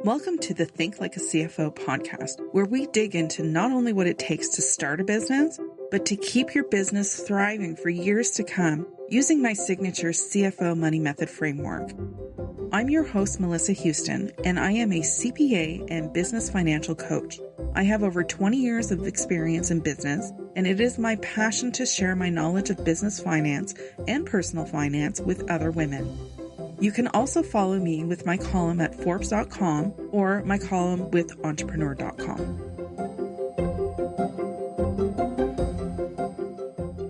Welcome to the Think Like a CFO podcast, where we dig into not only what it takes to start a business, but to keep your business thriving for years to come using my signature CFO money method framework. I'm your host, Melissa Houston, and I am a CPA and business financial coach. I have over 20 years of experience in business, and it is my passion to share my knowledge of business finance and personal finance with other women. You can also follow me with my column at Forbes.com or my column with Entrepreneur.com.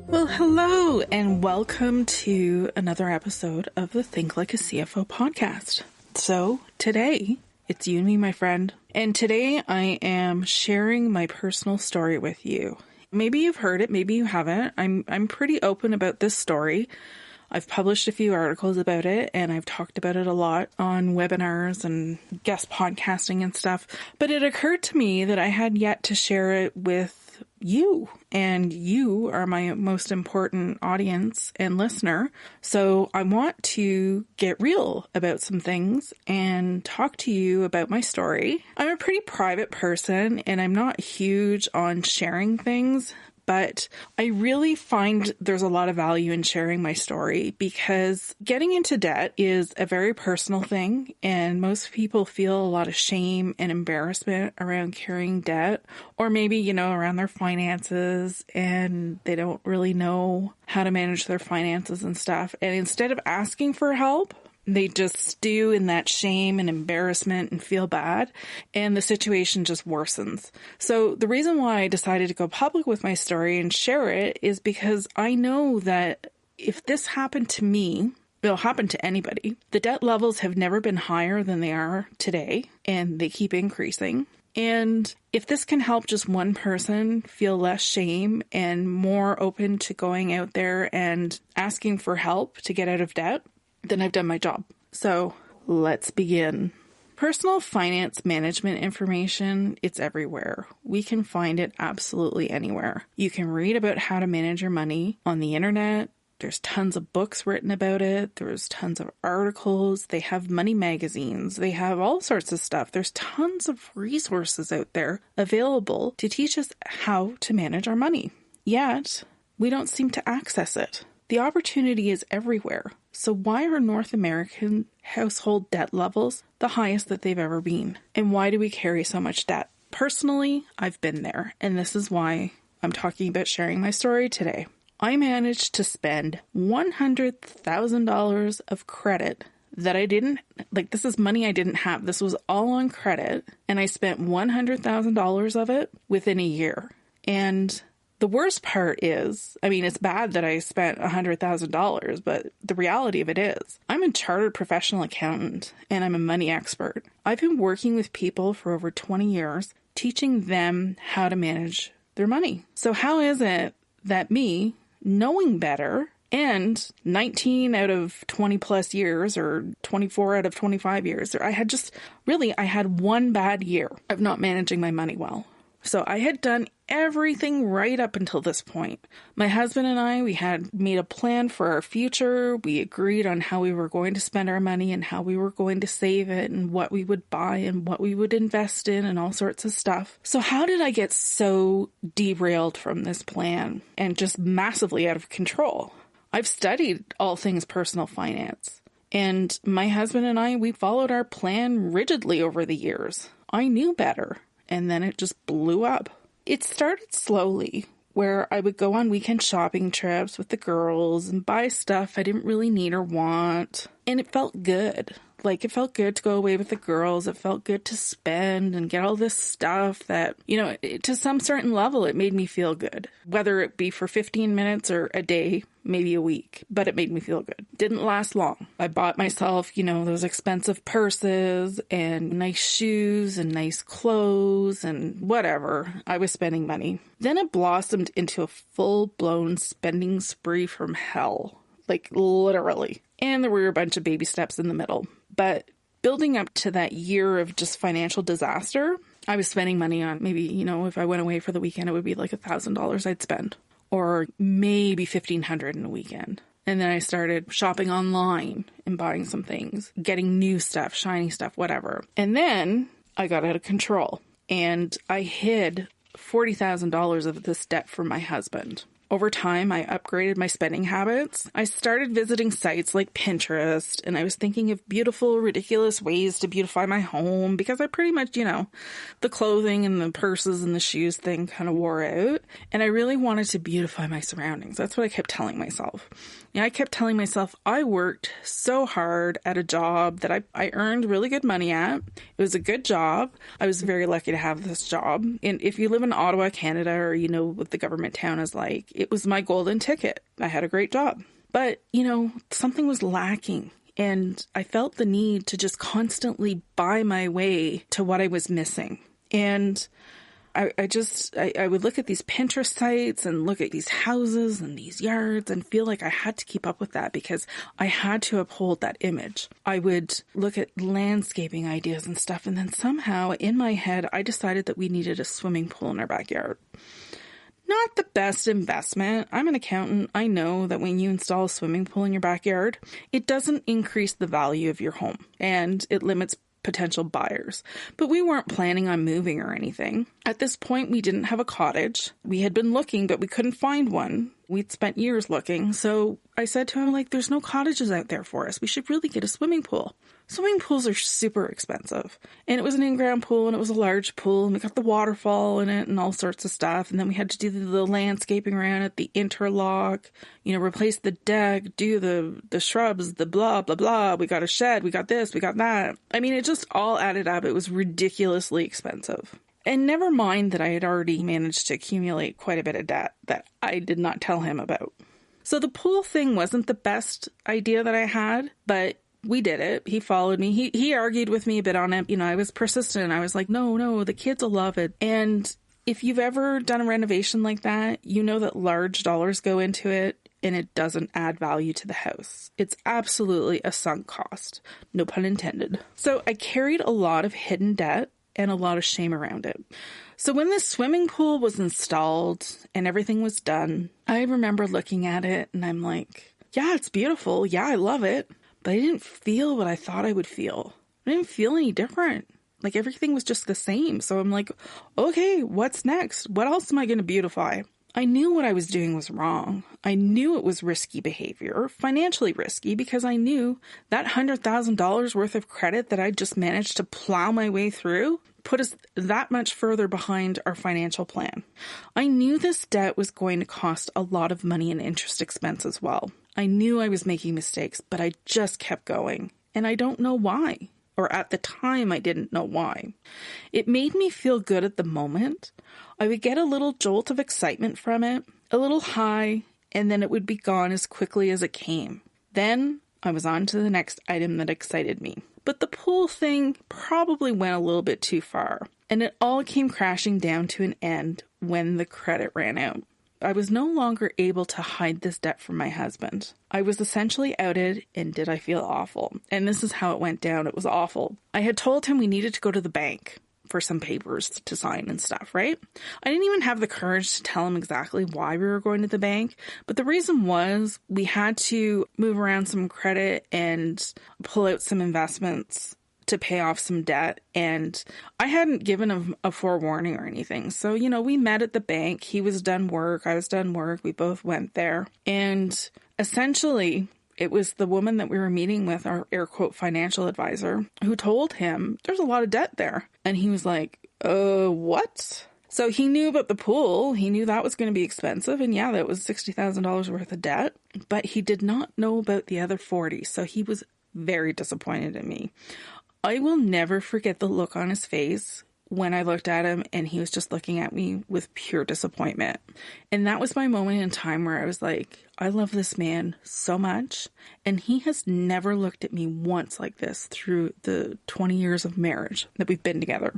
Well, hello and welcome to another episode of the Think Like a CFO podcast. So today, it's you and me, my friend. And today I am sharing my personal story with you. Maybe you've heard it, maybe you haven't. I'm pretty open about this story. I've published a few articles about it and I've talked about it a lot on webinars and guest podcasting and stuff. But it occurred to me that I had yet to share it with you, and you are my most important audience and listener. So I want to get real about some things and talk to you about my story. I'm a pretty private person and I'm not huge on sharing things, but I really find there's a lot of value in sharing my story because getting into debt is a very personal thing, and most people feel a lot of shame and embarrassment around carrying debt, or maybe, around their finances, and they don't really know how to manage their finances and stuff. And instead of asking for help, they just stew in that shame and embarrassment and feel bad, and the situation just worsens. So the reason why I decided to go public with my story and share it is because I know that if this happened to me, it'll happen to anybody. The debt levels have never been higher than they are today, and they keep increasing. And if this can help just one person feel less shame and more open to going out there and asking for help to get out of debt, then I've done my job. So let's begin. Personal finance management information, it's everywhere. We can find it absolutely anywhere. You can read about how to manage your money on the internet. There's tons of books written about it. There's tons of articles. They have money magazines. They have all sorts of stuff. There's tons of resources out there available to teach us how to manage our money. Yet, we don't seem to access it. The opportunity is everywhere. So why are North American household debt levels the highest that they've ever been? And why do we carry so much debt? Personally, I've been there, and this is why I'm talking about sharing my story today. I managed to spend $100,000 of credit that I didn't, this is money I didn't have. This was all on credit, and I spent $100,000 of it within a year. And the worst part is, it's bad that I spent $100,000, but the reality of it is, I'm a chartered professional accountant and I'm a money expert. I've been working with people for over 20 years, teaching them how to manage their money. So how is it that me, knowing better, and 19 out of 20 plus years, or 24 out of 25 years, I had one bad year of not managing my money well. So I had done everything right up until this point. My husband and I, we had made a plan for our future. We agreed on how we were going to spend our money and how we were going to save it and what we would buy and what we would invest in and all sorts of stuff. So how did I get so derailed from this plan and just massively out of control? I've studied all things personal finance, and my husband and I, we followed our plan rigidly over the years. I knew better. And then it just blew up. It started slowly, where I would go on weekend shopping trips with the girls and buy stuff I didn't really need or want. And it felt good. It felt good to go away with the girls. It felt good to spend and get all this stuff that, to some certain level, it made me feel good. Whether it be for 15 minutes or a day, maybe a week, but it made me feel good. Didn't last long. I bought myself, those expensive purses and nice shoes and nice clothes and whatever. I was spending money. Then it blossomed into a full-blown spending spree from hell. Literally. And there were a bunch of baby steps in the middle. But building up to that year of just financial disaster, I was spending money on maybe, if I went away for the weekend, it would be $1,000 I'd spend. Or maybe $1,500 in a weekend. And then I started shopping online and buying some things, getting new stuff, shiny stuff, whatever. And then I got out of control and I hid $40,000 of this debt from my husband. Over time, I upgraded my spending habits. I started visiting sites like Pinterest, and I was thinking of beautiful, ridiculous ways to beautify my home because I pretty much, the clothing and the purses and the shoes thing kind of wore out. And I really wanted to beautify my surroundings. That's what I kept telling myself. I kept telling myself I worked so hard at a job that I earned really good money at. It was a good job. I was very lucky to have this job. And if you live in Ottawa, Canada, or you know what the government town is like, it was my golden ticket. I had a great job. But, something was lacking. And I felt the need to just constantly buy my way to what I was missing. And I would look at these Pinterest sites and look at these houses and these yards and feel like I had to keep up with that because I had to uphold that image. I would look at landscaping ideas and stuff. And then somehow in my head, I decided that we needed a swimming pool in our backyard. Not the best investment. I'm an accountant. I know that when you install a swimming pool in your backyard, it doesn't increase the value of your home and it limits potential buyers. But we weren't planning on moving or anything. At this point, we didn't have a cottage. We had been looking, but we couldn't find one. We'd spent years looking. So I said to him, there's no cottages out there for us. We should really get a swimming pool. Swimming pools are super expensive. And it was an in-ground pool and it was a large pool and we got the waterfall in it and all sorts of stuff. And then we had to do the landscaping around it, the interlock, replace the deck, do the shrubs, the blah, blah, blah. We got a shed, we got this, we got that. I mean, it just all added up. It was ridiculously expensive. And never mind that I had already managed to accumulate quite a bit of debt that I did not tell him about. So the pool thing wasn't the best idea that I had, but we did it. He followed me. He argued with me a bit on it. I was persistent. I was like, no, the kids will love it. And if you've ever done a renovation like that, you know that large dollars go into it and it doesn't add value to the house. It's absolutely a sunk cost. No pun intended. So I carried a lot of hidden debt and a lot of shame around it. So when this swimming pool was installed and everything was done, I remember looking at it and I'm like, yeah, it's beautiful. Yeah, I love it. But I didn't feel what I thought I would feel. I didn't feel any different. Everything was just the same. So I'm like, okay, what's next? What else am I going to beautify? I knew what I was doing was wrong. I knew it was risky behavior, financially risky, because I knew that $100,000 worth of credit that I just managed to plow my way through put us that much further behind our financial plan. I knew this debt was going to cost a lot of money and interest expense as well. I knew I was making mistakes, but I just kept going. And I don't know why. Or at the time, I didn't know why. It made me feel good at the moment. I would get a little jolt of excitement from it, a little high, and then it would be gone as quickly as it came. Then I was on to the next item that excited me. But the pool thing probably went a little bit too far, and it all came crashing down to an end when the credit ran out. I was no longer able to hide this debt from my husband. I was essentially outed, and did I feel awful? And this is how it went down. It was awful. I had told him we needed to go to the bank for some papers to sign and stuff, right? I didn't even have the courage to tell him exactly why we were going to the bank, but the reason was we had to move around some credit and pull out some investments to pay off some debt, and I hadn't given him a forewarning or anything. So, we met at the bank. He was done work. I was done work. We both went there, and essentially it was the woman that we were meeting with, our air quote financial advisor, who told him there's a lot of debt there. And he was like, what? So he knew about the pool. He knew that was going to be expensive. And yeah, that was $60,000 worth of debt. But he did not know about the other 40. So he was very disappointed in me. I will never forget the look on his face when I looked at him and he was just looking at me with pure disappointment. And that was my moment in time where I was like, I love this man so much. And he has never looked at me once like this through the 20 years of marriage that we've been together.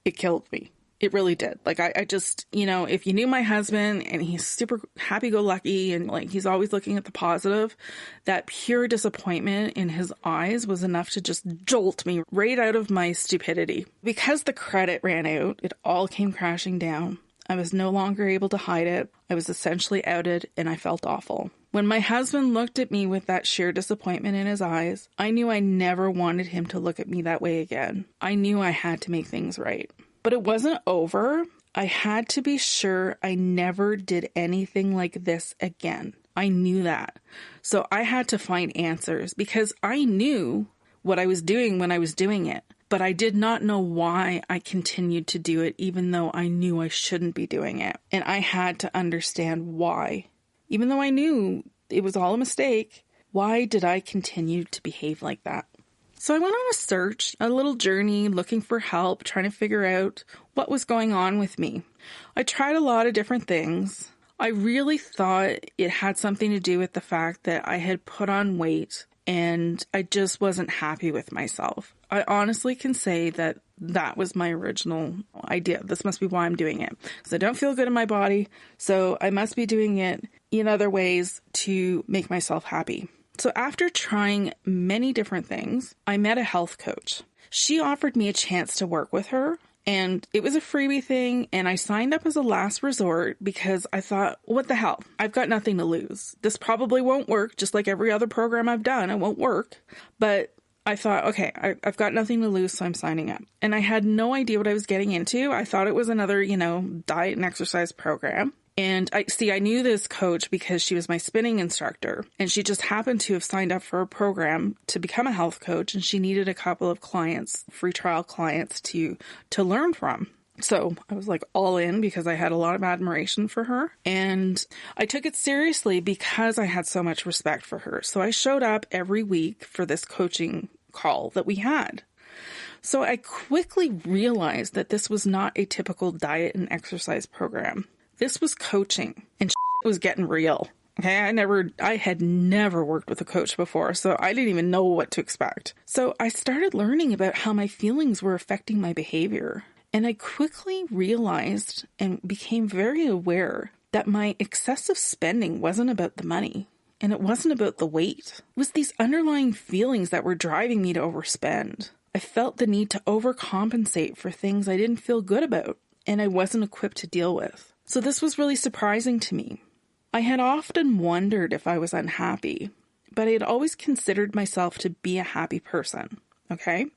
It killed me. It really did. I just, if you knew my husband and he's super happy-go-lucky and he's always looking at the positive, that pure disappointment in his eyes was enough to just jolt me right out of my stupidity. Because the credit ran out, it all came crashing down. I was no longer able to hide it. I was essentially outed and I felt awful. When my husband looked at me with that sheer disappointment in his eyes, I knew I never wanted him to look at me that way again. I knew I had to make things right. But it wasn't over. I had to be sure I never did anything like this again. I knew that. So I had to find answers because I knew what I was doing when I was doing it. But I did not know why I continued to do it, even though I knew I shouldn't be doing it. And I had to understand why. Even though I knew it was all a mistake, why did I continue to behave like that? So I went on a search, a little journey, looking for help, trying to figure out what was going on with me. I tried a lot of different things. I really thought it had something to do with the fact that I had put on weight and I just wasn't happy with myself. I honestly can say that that was my original idea. This must be why I'm doing it. Because I don't feel good in my body, so I must be doing it in other ways to make myself happy. So after trying many different things, I met a health coach. She offered me a chance to work with her, and it was a freebie thing, and I signed up as a last resort because I thought, what the hell? I've got nothing to lose. This probably won't work, just like every other program I've done. It won't work. But I thought, okay, I've got nothing to lose, so I'm signing up. And I had no idea what I was getting into. I thought it was another, diet and exercise program. And I knew this coach because she was my spinning instructor, and she just happened to have signed up for a program to become a health coach, and she needed a couple of clients, free trial clients to learn from. So I was like all in because I had a lot of admiration for her, and I took it seriously because I had so much respect for her. So I showed up every week for this coaching call that we had. So I quickly realized that this was not a typical diet and exercise program. This was coaching, and shit was getting real. Okay, I had never worked with a coach before, so I didn't even know what to expect. So I started learning about how my feelings were affecting my behavior. And I quickly realized and became very aware that my excessive spending wasn't about the money, and it wasn't about the weight. It was these underlying feelings that were driving me to overspend. I felt the need to overcompensate for things I didn't feel good about, and I wasn't equipped to deal with. So this was really surprising to me. I had often wondered if I was unhappy, but I had always considered myself to be a happy person. Okay?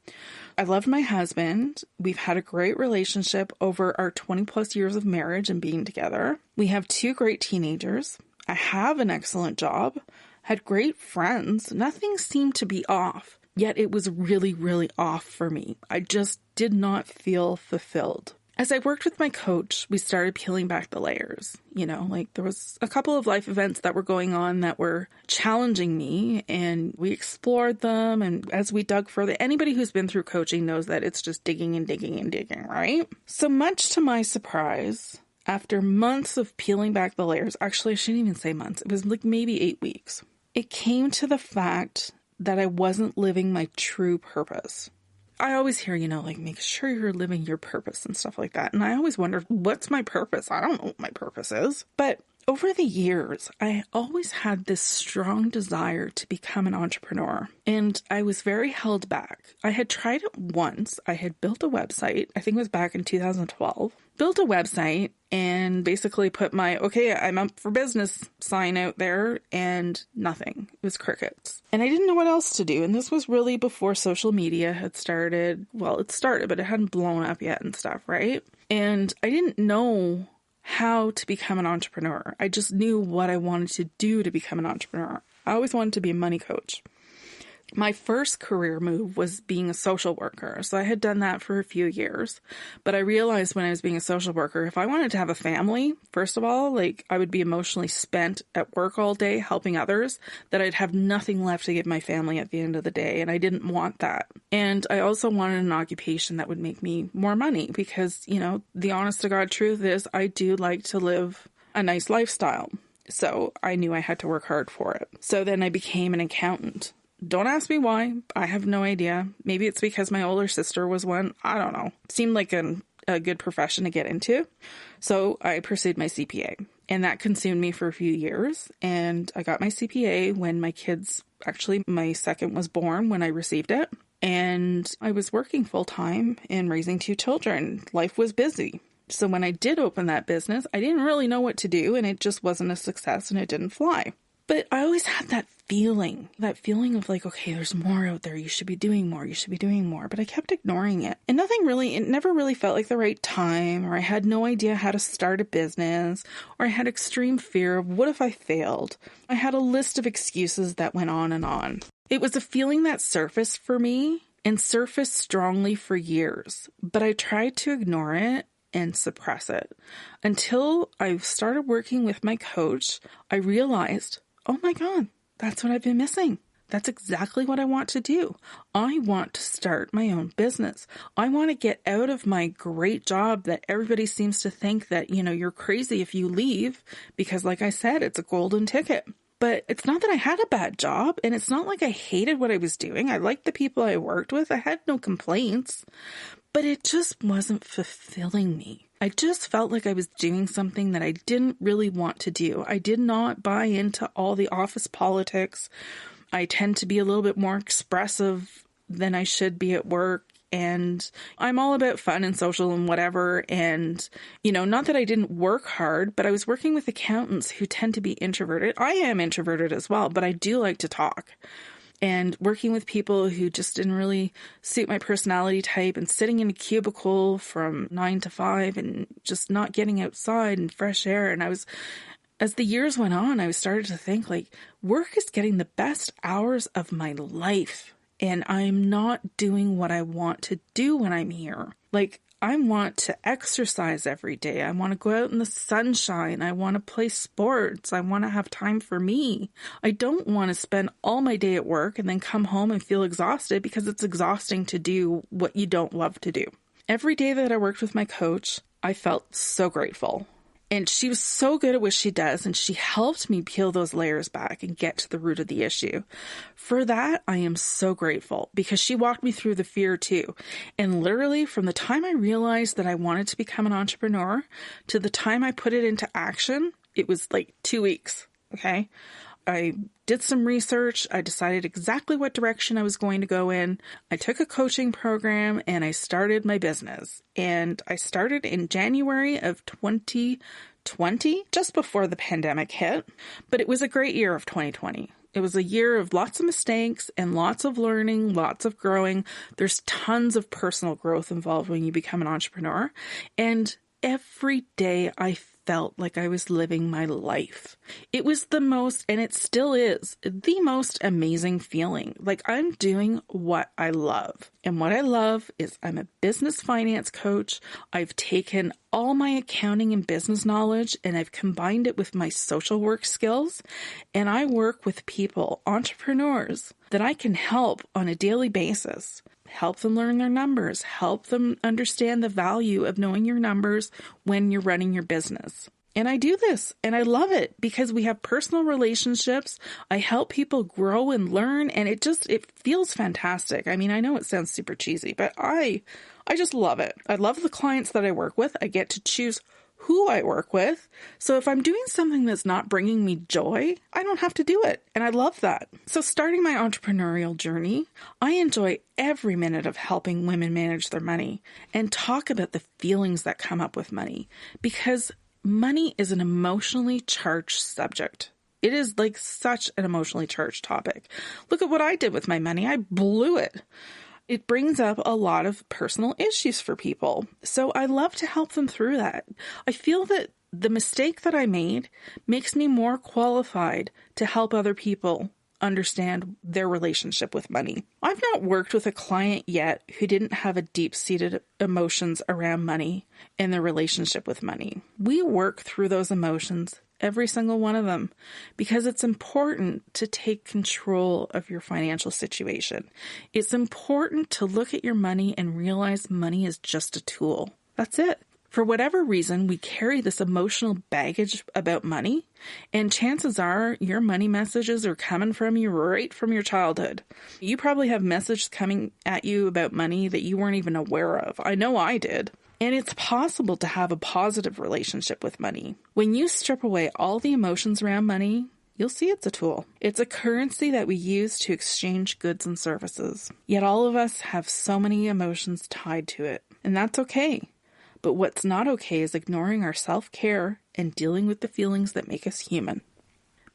I loved my husband. We've had a great relationship over our 20 plus years of marriage and being together. We have 2 great teenagers. I have an excellent job, had great friends. Nothing seemed to be off, yet it was really, really off for me. I just did not feel fulfilled. As I worked with my coach, we started peeling back the layers. There was a couple of life events that were going on that were challenging me, and we explored them. And as we dug further, anybody who's been through coaching knows that it's just digging and digging and digging, right? So much to my surprise, after months of peeling back the layers, actually, I shouldn't even say months. It was like maybe 8 weeks. It came to the fact that I wasn't living my true purpose. I always hear, make sure you're living your purpose and stuff like that. And I always wondered, what's my purpose? I don't know what my purpose is. But over the years, I always had this strong desire to become an entrepreneur. And I was very held back. I had tried it once. I had built a website. I think it was back in 2012. Built a website and basically put my, okay, I'm up for business sign out there, and nothing. It was crickets. And I didn't know what else to do. And this was really before social media had started. Well, it started, but it hadn't blown up yet and stuff, right? And I didn't know how to become an entrepreneur. I just knew what I wanted to do to become an entrepreneur. I always wanted to be a money coach. My first career move was being a social worker. So I had done that for a few years, but I realized when I was being a social worker, if I wanted to have a family, first of all, I would be emotionally spent at work all day helping others, that I'd have nothing left to give my family at the end of the day. And I didn't want that. And I also wanted an occupation that would make me more money because, the honest to God truth is I do like to live a nice lifestyle. So I knew I had to work hard for it. So then I became an accountant. Don't ask me why. I have no idea. Maybe it's because my older sister was one. I don't know. Seemed like a good profession to get into. So I pursued my CPA, and that consumed me for a few years. And I got my CPA when my second was born when I received it. And I was working full time and raising 2 children. Life was busy. So when I did open that business, I didn't really know what to do, and it just wasn't a success and it didn't fly. But I always had that feeling of like, okay, there's more out there. You should be doing more. You should be doing more. But I kept ignoring it. And it never really felt like the right time, or I had no idea how to start a business, or I had extreme fear of what if I failed? I had a list of excuses that went on and on. It was a feeling that surfaced for me and surfaced strongly for years, but I tried to ignore it and suppress it until I started working with my coach. I realized, oh my God, that's what I've been missing. That's exactly what I want to do. I want to start my own business. I want to get out of my great job that everybody seems to think that, you're crazy if you leave, because like I said, it's a golden ticket. But it's not that I had a bad job, and it's not like I hated what I was doing. I liked the people I worked with. I had no complaints, but it just wasn't fulfilling me. I just felt like I was doing something that I didn't really want to do. I did not buy into all the office politics. I tend to be a little bit more expressive than I should be at work. And I'm all about fun and social and whatever. And, not that I didn't work hard, but I was working with accountants who tend to be introverted. I am introverted as well, but I do like to talk. And working with people who just didn't really suit my personality type, and sitting in a cubicle from 9 to 5 and just not getting outside and fresh air. And as the years went on, I started to think like, work is getting the best hours of my life. And I'm not doing what I want to do when I'm here. Like, I want to exercise every day. I want to go out in the sunshine. I want to play sports. I want to have time for me. I don't want to spend all my day at work and then come home and feel exhausted, because it's exhausting to do what you don't love to do. Every day that I worked with my coach, I felt so grateful. And she was so good at what she does, and she helped me peel those layers back and get to the root of the issue. For that, I am so grateful, because she walked me through the fear too. And literally from the time I realized that I wanted to become an entrepreneur to the time I put it into action, it was like 2 weeks. Okay. I did some research. I decided exactly what direction I was going to go in. I took a coaching program and I started my business. And I started in January of 2020, just before the pandemic hit. But it was a great year of 2020. It was a year of lots of mistakes and lots of learning, lots of growing. There's tons of personal growth involved when you become an entrepreneur. And every day I felt like I was living my life. It was the most, and it still is, the most amazing feeling. Like, I'm doing what I love. And what I love is I'm a business finance coach. I've taken all my accounting and business knowledge and I've combined it with my social work skills. And I work with people, entrepreneurs, that I can help on a daily basis. Help them learn their numbers, help them understand the value of knowing your numbers when you're running your business. And I do this and I love it because we have personal relationships. I help people grow and learn, and it feels fantastic. I mean, I know it sounds super cheesy, but I just love it. I love the clients that I work with. I get to choose who I work with. So if I'm doing something that's not bringing me joy, I don't have to do it. And I love that. So starting my entrepreneurial journey, I enjoy every minute of helping women manage their money and talk about the feelings that come up with money, because money is an emotionally charged subject. It is like such an emotionally charged topic. Look at what I did with my money. I blew it. It brings up a lot of personal issues for people. So I love to help them through that. I feel that the mistake that I made makes me more qualified to help other people understand their relationship with money. I've not worked with a client yet who didn't have a deep-seated emotions around money and their relationship with money. We work through those emotions, every single one of them, because it's important to take control of your financial situation. It's important to look at your money and realize money is just a tool. That's it. For whatever reason, we carry this emotional baggage about money, and chances are your money messages are coming from you right from your childhood. You probably have messages coming at you about money that you weren't even aware of. I know I did. And it's possible to have a positive relationship with money. When you strip away all the emotions around money, you'll see it's a tool. It's a currency that we use to exchange goods and services. Yet all of us have so many emotions tied to it, and that's okay. But what's not okay is ignoring our self-care and dealing with the feelings that make us human.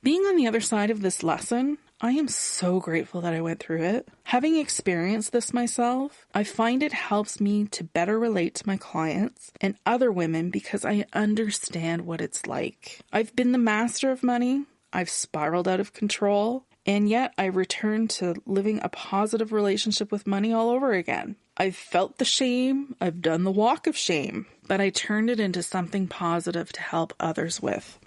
Being on the other side of this lesson, I am so grateful that I went through it. Having experienced this myself, I find it helps me to better relate to my clients and other women because I understand what it's like. I've been the master of money, I've spiraled out of control, and yet I returned to living a positive relationship with money all over again. I've felt the shame, I've done the walk of shame, but I turned it into something positive to help others with.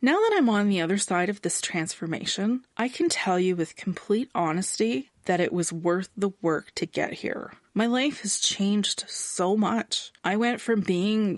Now that I'm on the other side of this transformation, I can tell you with complete honesty that it was worth the work to get here. My life has changed so much. I went from being,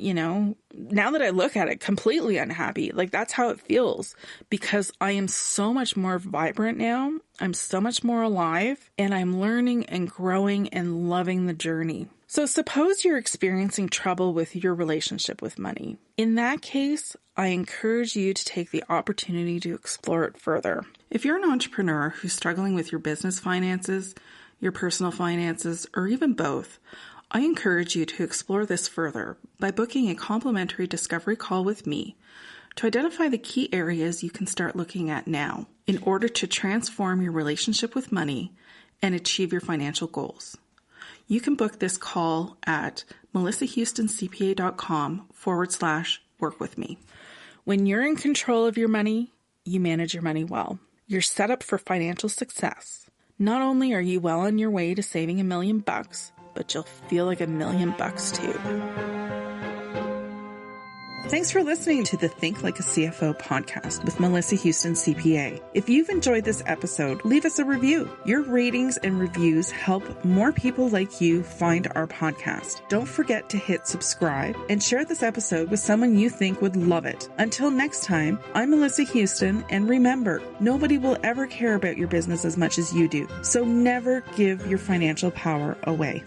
now that I look at it, completely unhappy. Like, that's how it feels because I am so much more vibrant now. I'm so much more alive, and I'm learning and growing and loving the journey. So suppose you're experiencing trouble with your relationship with money. In that case, I encourage you to take the opportunity to explore it further. If you're an entrepreneur who's struggling with your business finances, your personal finances, or even both, I encourage you to explore this further by booking a complimentary discovery call with me to identify the key areas you can start looking at now in order to transform your relationship with money and achieve your financial goals. You can book this call at melissahoustoncpa.com/work with me. When you're in control of your money, you manage your money well. You're set up for financial success. Not only are you well on your way to saving $1 million, but you'll feel like $1 million too. Thanks for listening to the Think Like a CFO podcast with Melissa Houston, CPA. If you've enjoyed this episode, leave us a review. Your ratings and reviews help more people like you find our podcast. Don't forget to hit subscribe and share this episode with someone you think would love it. Until next time, I'm Melissa Houston, and remember, nobody will ever care about your business as much as you do. So never give your financial power away.